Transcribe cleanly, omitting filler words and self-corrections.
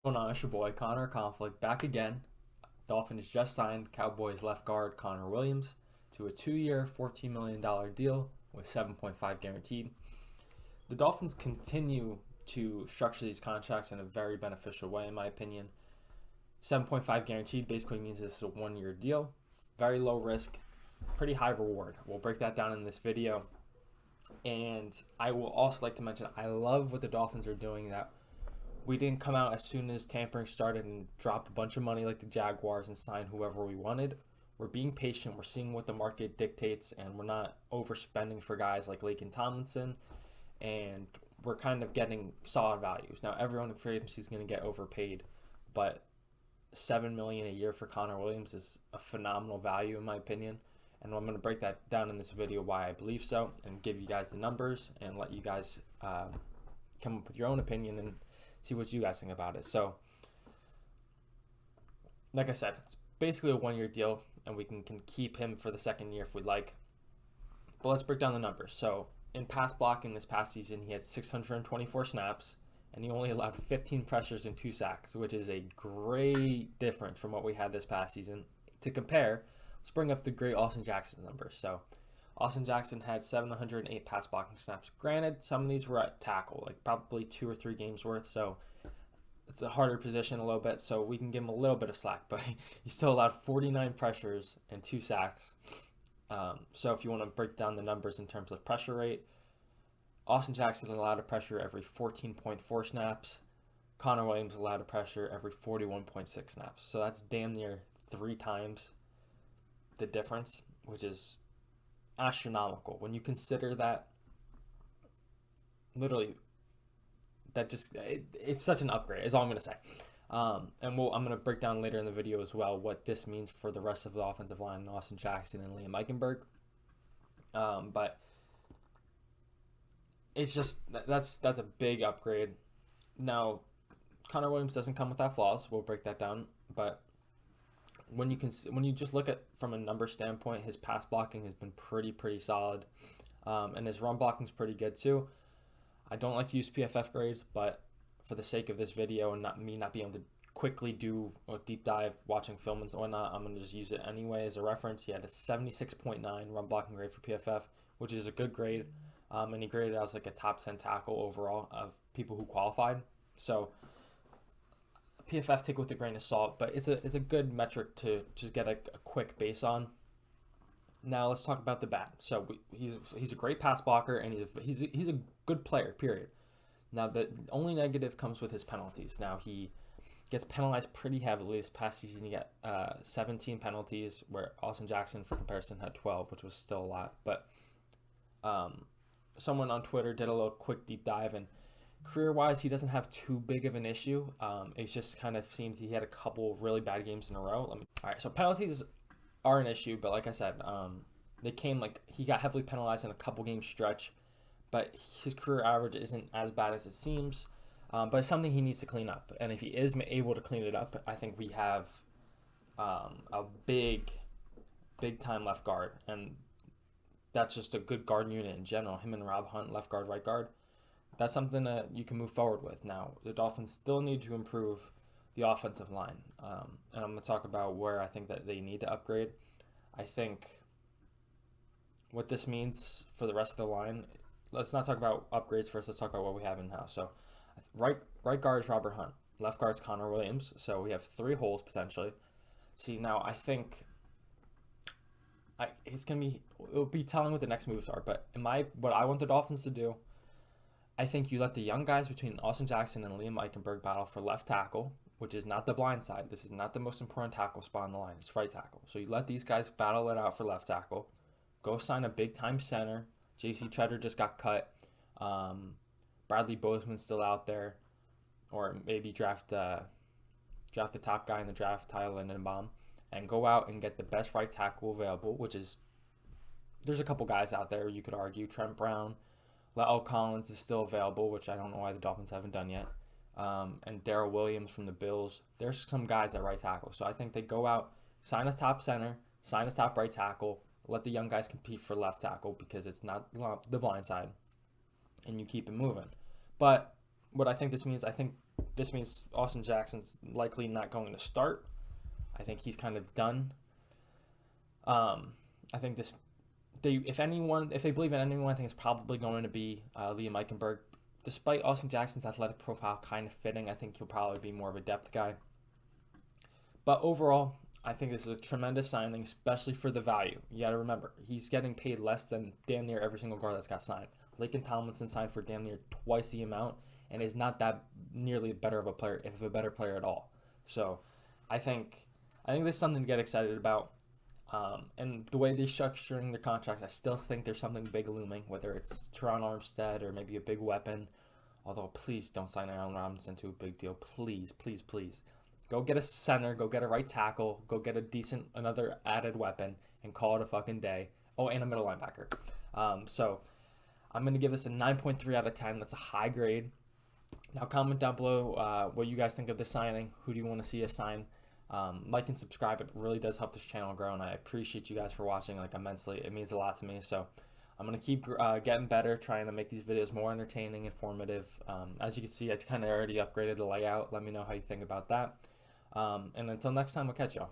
What's going on? It's your boy Connor Conflict back again. Dolphins just signed Cowboys left guard Connor Williams to a 2-year, $14 million deal with 7.5 guaranteed. The Dolphins continue to structure these contracts in a very beneficial way, in my opinion. 7.5 guaranteed basically means this is a 1-year deal, very low risk, pretty high reward. We'll break that down in this video. And I will also like to mention I love what the Dolphins are doing, that we didn't come out as soon as tampering started and drop a bunch of money like the Jaguars and sign whoever we wanted. We're being patient. We're seeing what the market dictates, and we're not overspending for guys like Laken Tomlinson. And we're kind of getting solid values. Now, everyone in free agency is going to get overpaid, but $7 million a year for Connor Williams is a phenomenal value in my opinion. And I'm going to break that down in this video why I believe so, and give you guys the numbers and let you guys come up with your own opinion and see what you guys think about it. So, like I said, it's basically a 1-year deal, and we can keep him for the second year if we'd like. But let's break down the numbers. So, in pass blocking this past season, he had 624 snaps, and he only allowed 15 pressures and 2 sacks, which is a great difference from what we had this past season. To compare, let's bring up the great Austin Jackson numbers. So, Austin Jackson had 708 pass blocking snaps. Granted, some of these were at tackle, like probably 2 or 3 games worth, so it's a harder position a little bit, so we can give him a little bit of slack, but he still allowed 49 pressures and 2 sacks. So if you want to break down the numbers in terms of pressure rate, Austin Jackson allowed a pressure every 14.4 snaps. Connor Williams allowed a pressure every 41.6 snaps. So that's damn near 3 times the difference, which is astronomical when you consider that. Literally, it's such an upgrade is all I'm going to say. And I'm going to break down later in the video as well what this means for the rest of the offensive line, Austin Jackson and Liam Eichenberg. But it's just that's a big upgrade. Now, Connor Williams doesn't come without flaws. We'll break that down. But when you just look at from a number standpoint, his pass blocking has been pretty solid, and his run blocking is pretty good too. I don't like to use PFF grades, but for the sake of this video and not being able to quickly do a deep dive watching film and whatnot, I'm going to just use it anyway as a reference. He had a 76.9 run blocking grade for PFF, which is a good grade, and he graded as like a top 10 tackle overall of people who qualified. So PFF take with a grain of salt, but it's a good metric to just get a quick base on. Now let's talk about the bad. So he's a great pass blocker, and he's a good player. Period. Now the only negative comes with his penalties. Now he gets penalized pretty heavily. This past season he got 17 penalties, where Austin Jackson, for comparison, had 12, which was still a lot. But someone on Twitter did a little quick deep dive, and career-wise, he doesn't have too big of an issue. It just kind of seems he had a couple of really bad games in a row. All right, so penalties are an issue, but like I said, they came like he got heavily penalized in a couple game stretch, but his career average isn't as bad as it seems. But it's something he needs to clean up, and if he is able to clean it up, I think we have a big time left guard, and that's just a good guard unit in general. Him and Rob Hunt, left guard, right guard. That's something that you can move forward with. Now, the Dolphins still need to improve the offensive line. And I'm going to talk about where I think that they need to upgrade. I think what this means for the rest of the line, let's not talk about upgrades first. Let's talk about what we have in-house. So right guard is Robert Hunt. Left guard is Connor Williams. So we have 3 holes potentially. See, now I think it'll be telling what the next moves are. But what I want the Dolphins to do, I think you let the young guys between Austin Jackson and Liam Eichenberg battle for left tackle, which is not the blind side. This is not the most important tackle spot on the line. It's right tackle. So you let these guys battle it out for left tackle. Go sign a big-time center. J.C. Treader just got cut. Bradley Bozeman's still out there. Or maybe draft the top guy in the draft, Tyler Lindenbaum, and go out and get the best right tackle available, which is there's a couple guys out there you could argue. Trent Brown. La'el Collins is still available, which I don't know why the Dolphins haven't done yet. And Darrell Williams from the Bills. There's some guys at right tackle. So I think they go out, sign a top center, sign a top right tackle, let the young guys compete for left tackle because it's not the blind side, and you keep it moving. But what I think this means, I think this means Austin Jackson's likely not going to start. I think he's kind of done. I think if they believe in anyone, I think it's probably going to be Liam Eichenberg. Despite Austin Jackson's athletic profile kind of fitting, I think he'll probably be more of a depth guy. But overall, I think this is a tremendous signing, especially for the value. You got to remember, he's getting paid less than damn near every single guard that's got signed. Laken Tomlinson signed for damn near twice the amount and is not that nearly better of a player, if a better player at all. So I think this is something to get excited about. And the way they're structuring their contracts, I still think there's something big looming, whether it's Teron Armstead or maybe a big weapon. Although, please don't sign Allen Robinson to a big deal. Please, please, please. Go get a center, go get a right tackle, go get another added weapon, and call it a fucking day. Oh, and a middle linebacker. So I'm going to give this a 9.3 out of 10. That's a high grade. Now comment down below what you guys think of this signing. Who do you want to see us sign? Like and subscribe. It really does help this channel grow, and I appreciate you guys for watching immensely. It means a lot to me. So I'm going to keep getting better, trying to make these videos more entertaining, informative. As you can see, I kind of already upgraded the layout. Let me know how you think about that. And until next time, I'll catch y'all.